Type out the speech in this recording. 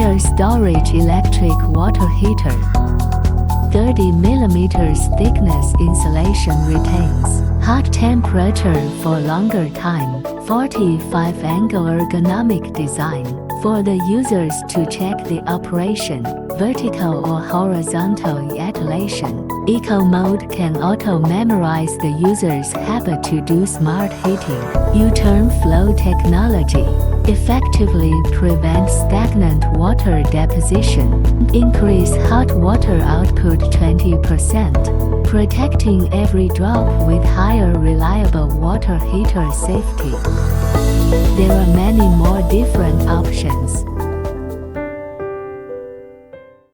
Water storage electric water heater. 30 mm thickness insulation retains hot temperature for longer time. 45 angle ergonomic design for the users to check the operation, vertical or horizontal elevation. Eco mode can auto-memorize the user's habit to do smart heating. U-turn flow technology effectively prevents stagnant water deposition. Increase hot water output 20%, protecting every drop with higher reliable water heater safety. There are many more different options.